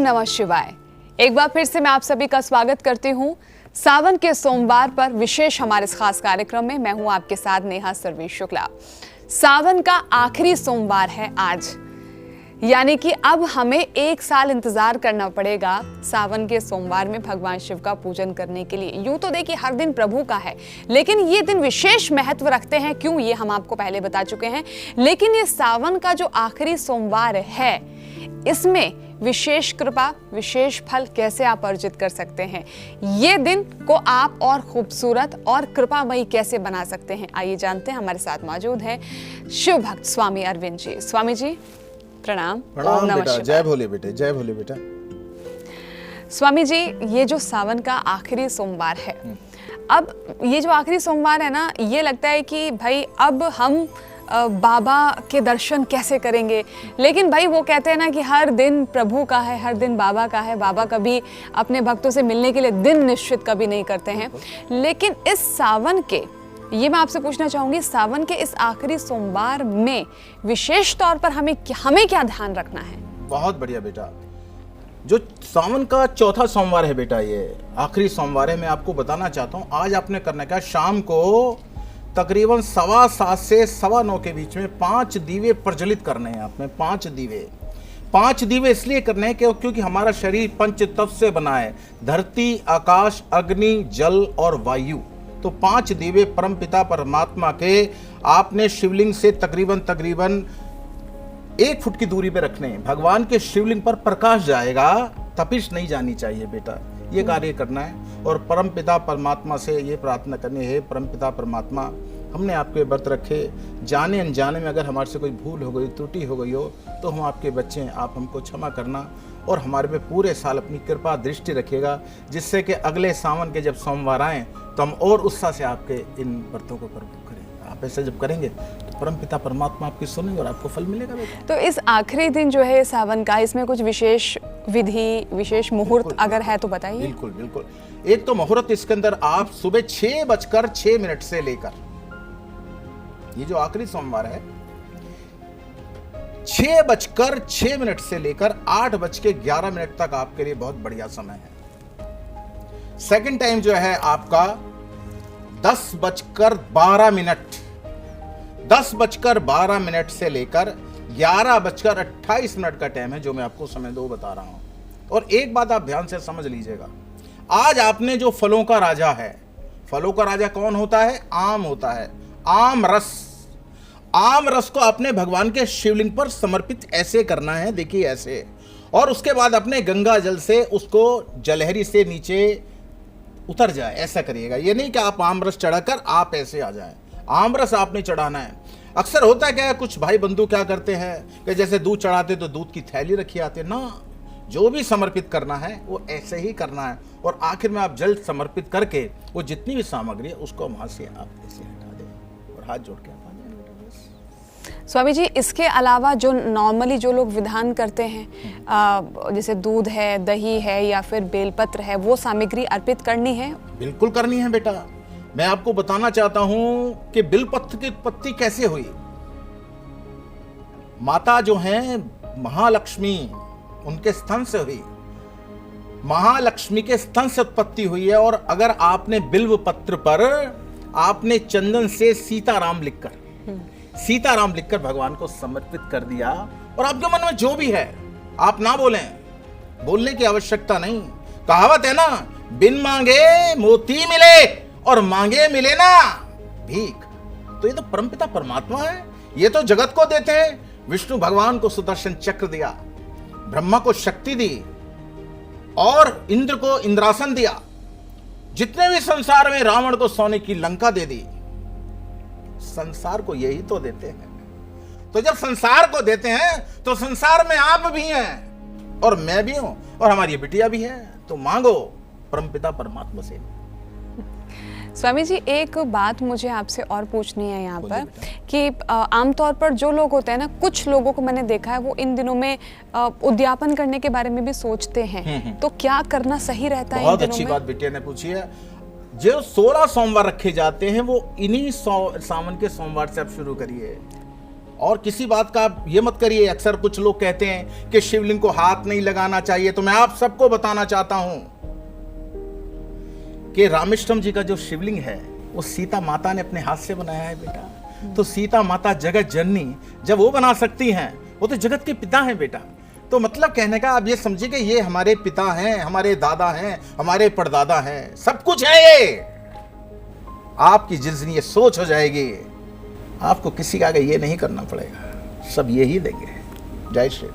नमः शिवाय। एक बार फिर से मैं आप सभी का स्वागत करती हूँ सावन के सोमवार पर विशेष हमारे इस खास कार्यक्रम में। मैं हूँ आपके साथ नेहा सर्वेश शुक्ला। सावन का आखिरी सोमवार है आज, यानी कि अब हमें एक साल इंतजार करना पड़ेगा सावन के सोमवार में भगवान शिव का पूजन करने के लिए। यूं तो देखिए हर दिन प्रभु का है, लेकिन ये दिन विशेष महत्व रखते हैं। क्यों, ये हम आपको पहले बता चुके हैं। लेकिन ये सावन का जो आखिरी सोमवार है, इसमें विशेष कृपा, विशेष फल कैसे आप अर्जित कर सकते हैं, ये दिन को आप और खूबसूरत और कृपामयी कैसे बना सकते हैं, आइए जानते हैं। हमारे साथ मौजूद है शिव भक्त स्वामी अरविंद जी। स्वामी जी प्रणाम। प्रणाम बेटा। जय भोले बेटे, जय भोले बेटा। स्वामी जी, ये जो सावन का आखिरी सोमवार है, अब ये जो आखिरी सोमवार है ना, ये लगता है कि भाई अब हम बाबा के दर्शन कैसे करेंगे। लेकिन भाई वो कहते हैं ना कि हर दिन प्रभु का है, हर दिन बाबा का है। बाबा कभी अपने भक्तों से मिलने के लिए दिन निश्चित कभी नहीं करते हैं। लेकिन इस सावन के, ये मैं आपसे पूछना चाहूंगी, सावन के इस आखिरी सोमवार में विशेष तौर पर हमें क्या ध्यान रखना है? बहुत बढ़िया बेटा। जो सावन का चौथा सोमवार है बेटा, ये आखिरी सोमवार है। मैं आपको बताना चाहता हूँ, आज आपने करने का शाम को तकरीबन 7:15 से 9:15 के बीच में 5 दीवे प्रज्वलित करने हैं आपने। 5 दीवे इसलिए करने हैं क्योंकि हमारा शरीर पंच तत्व से बना है, धरती, आकाश, अग्नि, जल और वायु। तो 5 दीवे परमपिता परमात्मा के आपने शिवलिंग से तकरीबन 1 फुट की दूरी पे रखने हैं। भगवान के शिवलिंग पर प्रकाश जाएगा, तपिश नहीं जानी चाहिए बेटा। ये कार्य करना है और परमपिता परमात्मा से ये प्रार्थना करनी है, परमपिता परमात्मा, हमने आपके व्रत रखे, जाने अनजाने में अगर हमारे से कोई भूल हो गई, त्रुटि हो गई हो, तो हम आपके बच्चे हैं, आप हमको क्षमा करना और हमारे पे पूरे साल अपनी कृपा दृष्टि रखिएगा, जिससे कि अगले सावन के जब सोमवार आएँ तो हम और उत्साह से आपके इन व्रतों को प्रभु करें। आप ऐसे जब करेंगे तो परमपिता परमात्मा आपकी सुनेंगे और आपको फल मिलेगा बेटा। तो इस आखिरी दिन जो है सावन का, इसमें कुछ विशेष विधि, विशेष मुहूर्त अगर है तो बताइए। बिल्कुल बिल्कुल। एक तो मुहूर्त इसके अंदर आप सुबह 6:06 से लेकर, ये जो आखिरी सोमवार है, 6:06 से लेकर 8:11 तक आपके लिए बहुत बढ़िया समय है। सेकंड टाइम जो है आपका 10:12, 10:12 से लेकर 11:28 का टाइम है, जो मैं आपको समय 2 बता रहा हूं। और एक बात आप ध्यान से समझ लीजिएगा, आज आपने जो फलों का राजा है, फलों का राजा कौन होता है? आम होता है। आम रस को आपने भगवान के शिवलिंग पर समर्पित ऐसे करना है, देखिए ऐसे। और उसके बाद अपने गंगा जल से उसको जलहरी से नीचे उतर जाए, ऐसा करिएगा। ये नहीं कि आप आम रस चढ़ाकर आप ऐसे आ जाएं। आम रस आपने चढ़ाना है। अक्सर होता है क्या, कुछ भाई बंधु क्या करते हैं कि जैसे दूध चढ़ाते तो दूध की थैली रखी आती है ना। जो भी समर्पित करना है वो ऐसे ही करना है, और आखिर में आप जल समर्पित करके वो जितनी भी सामग्री है उसको वहां से आप ऐसे हटा दें और हाथ जोड़ के आप आ जाएं बेटा, बस। स्वामी जी, इसके अलावा जो नॉर्मली जो लोग विधान करते हैं, जैसे दूध है, दही है या फिर बेलपत्र है, वो सामग्री अर्पित करनी है? बिल्कुल करनी है बेटा। मैं आपको बताना चाहता हूं कि बिलपत्र की उत्पत्ति कैसे हुई। माता जो हैं महालक्ष्मी, उनके स्तन से हुई। महालक्ष्मी के स्तन से उत्पत्ति हुई है। और अगर आपने बिल्व पत्र पर आपने चंदन से सीताराम लिखकर भगवान को समर्पित कर दिया, और आपके मन में जो भी है आप ना बोलने की आवश्यकता नहीं। कहावत है ना, बिन मांगे मोती मिले और मांगे मिले ना भीख। तो ये तो परमपिता परमात्मा है, ये तो जगत को देते हैं। विष्णु भगवान को सुदर्शन चक्र दिया, ब्रह्मा को शक्ति दी और इंद्र को इंद्रासन दिया। जितने भी संसार में, रावण को सोने की लंका दे दी। संसार को यही तो देते हैं। तो जब संसार को देते हैं तो संसार में आप भी हैं और मैं भी हूं और हमारी बिटिया भी है। तो मांगो परमपिता परमात्मा से। स्वामी जी, एक बात मुझे आपसे और पूछनी है यहाँ पर कि आमतौर पर जो लोग होते हैं ना, कुछ लोगों को मैंने देखा है वो इन दिनों में उद्यापन करने के बारे में भी सोचते हैं। तो क्या करना सही रहता है? बहुत अच्छी बात बिटिया ने पूछी है। जो 16 सोमवार रखे जाते हैं वो इन्हीं सावन के सोमवार से आप शुरू करिए। और किसी बात का आप ये मत करिए। अक्सर कुछ लोग कहते हैं कि शिवलिंग को हाथ नहीं लगाना चाहिए, तो मैं आप सबको बताना चाहता हूं कि रामेश्वरम जी का जो शिवलिंग है वो सीता माता ने अपने हाथ से बनाया है बेटा। तो सीता माता जगत जननी जब वो बना सकती हैं, वो तो जगत के पिता हैं बेटा। तो मतलब कहने का आप ये समझिए कि ये हमारे पिता हैं, हमारे दादा हैं, हमारे परदादा हैं, सब कुछ है ये। आपकी जिस ये सोच हो जाएगी, आपको किसी का आगे ये नहीं करना पड़ेगा, सब ये ही देंगे। जय श्री।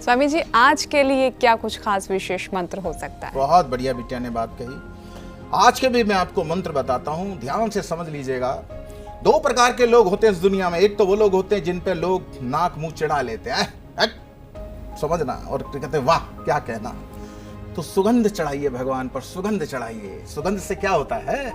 स्वामी जी, आज के लिए क्या कुछ खास विशेष मंत्र हो सकता है? बहुत बढ़िया बिटिया ने बात कही। आज के भी मैं आपको मंत्र बताता हूं, ध्यान से समझ लीजिएगा। 2 प्रकार के लोग होते हैं इस दुनिया में। एक तो वो लोग होते हैं जिन पे लोग नाक मुंह चढ़ा लेते हैं, समझना, और कहते हैं वाह क्या कहना। तो सुगंध चढ़ाइए भगवान पर, सुगंध चढ़ाइए। सुगंध से क्या होता है?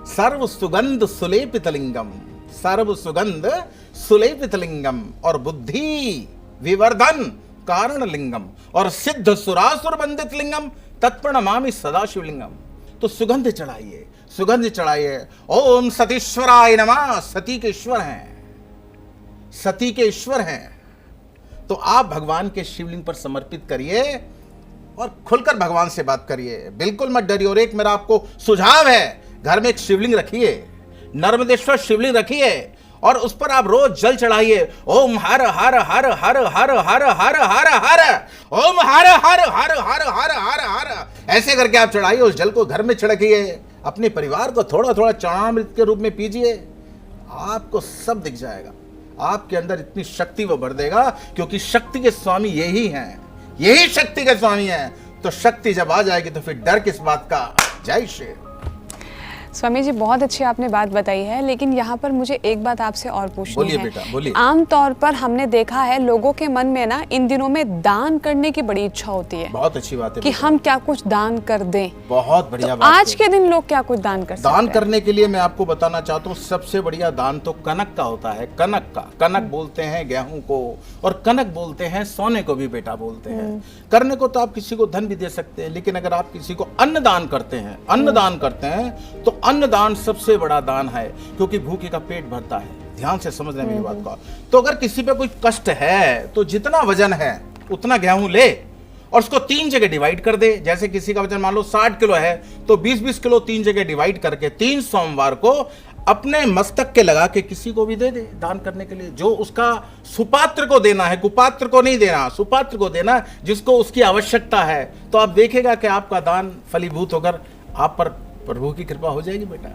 सर्व सुगंध सुलेपित लिंगम, सर्व सुगंध सुलेपित लिंगम, और बुद्धि विवर्धन कारण लिंगम, और सिद्ध सुरासुर बंदित लिंगम तत्प्रणमामि सदा शिवलिंगम। तो सुगंध चढ़ाइए, सुगंध चढ़ाइए। ओम सतीश्वराय नमः। सती के ईश्वर हैं, सती के ईश्वर हैं। तो आप भगवान के शिवलिंग पर समर्पित करिए और खुलकर भगवान से बात करिए, बिल्कुल मत डरिए। और एक मेरा आपको सुझाव है, घर में एक शिवलिंग रखिए, नर्मदेश्वर शिवलिंग रखिए, और उस पर आप रोज जल चढ़ाइए। ओम हर हर हर हर हर हर हर हर हर, ओम हर हर हर हर हर हर हर, ऐसे करके आप चढ़ाइए। उस जल को घर में छिड़किए, अपने परिवार को थोड़ा थोड़ा चरणामृत के रूप में पीजिए, आपको सब दिख जाएगा। आपके अंदर इतनी शक्ति वो भर देगा, क्योंकि शक्ति के स्वामी यही हैं, यही शक्ति के स्वामी हैं। तो शक्ति जब आ जाएगी तो फिर डर किस बात का। जय श्री। स्वामी जी, बहुत अच्छी आपने बात बताई है, लेकिन यहाँ पर मुझे एक बात आपसे और पूछनी बोलिए है। बेटा, बोलिए। आमतौर पर हमने देखा है लोगों के मन में ना इन दिनों में दान करने की बड़ी इच्छा होती है। बहुत अच्छी बात है कि बेटा। हम क्या कुछ दान कर दें। बहुत बढ़िया तो बात आज है। के दिन लोग क्या कुछ दान कर सकते दान हैं? करने के लिए मैं आपको बताना चाहता हूँ, सबसे बढ़िया दान तो कनक का होता है। कनक का, कनक बोलते हैं गेहूं को, और कनक बोलते हैं सोने को भी बेटा बोलते हैं। करने को तो आप किसी को धन भी दे सकते हैं, लेकिन अगर आप किसी को अन्न दान करते हैं, अन्न दान करते हैं, तो अन्न दान सबसे बड़ा दान है, क्योंकि भूखे का पेट भरता है। ध्यान से समझना मेरी बात को। तो अगर किसी पे कोई कष्ट है, तो जितना वजन है उतना गेहूं ले और उसको 3 जगह डिवाइड कर दे। जैसे किसी का वजन मान लो 60 किलो है, तो 20-20 किलो 3 जगह डिवाइड करके 3 सोमवार को अपने मस्तक के लगा के किसी को भी दे दे दान करने के लिए। जो उसका सुपात्र को देना है, कुपात्र को नहीं देना, सुपात्र को देना, जिसको उसकी आवश्यकता है। तो आप देखेगा कि आपका दान फलीभूत होकर आप पर प्रभु की कृपा हो जाएगी बेटा।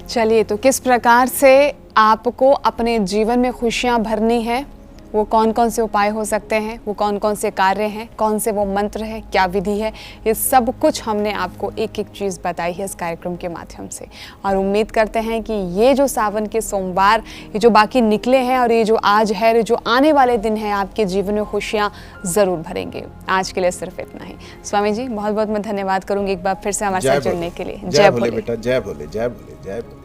चलिए, तो किस प्रकार से आपको अपने जीवन में खुशियां भरनी है, वो कौन कौन से उपाय हो सकते हैं, वो कौन कौन से कार्य हैं, कौन से वो मंत्र हैं, क्या विधि है, ये सब कुछ हमने आपको एक एक चीज़ बताई है इस कार्यक्रम के माध्यम से। और उम्मीद करते हैं कि ये जो सावन के सोमवार, ये जो बाकी निकले हैं, और ये जो आज है, जो आने वाले दिन है, आपके जीवन में खुशियाँ ज़रूर भरेंगे। आज के लिए सिर्फ इतना ही। स्वामी जी, बहुत बहुत मैं धन्यवाद करूँगी एक बार फिर से हमारे साथ जुड़ने के लिए। जय भोले बेटा, जय भोले, जय भोले, जय भोले।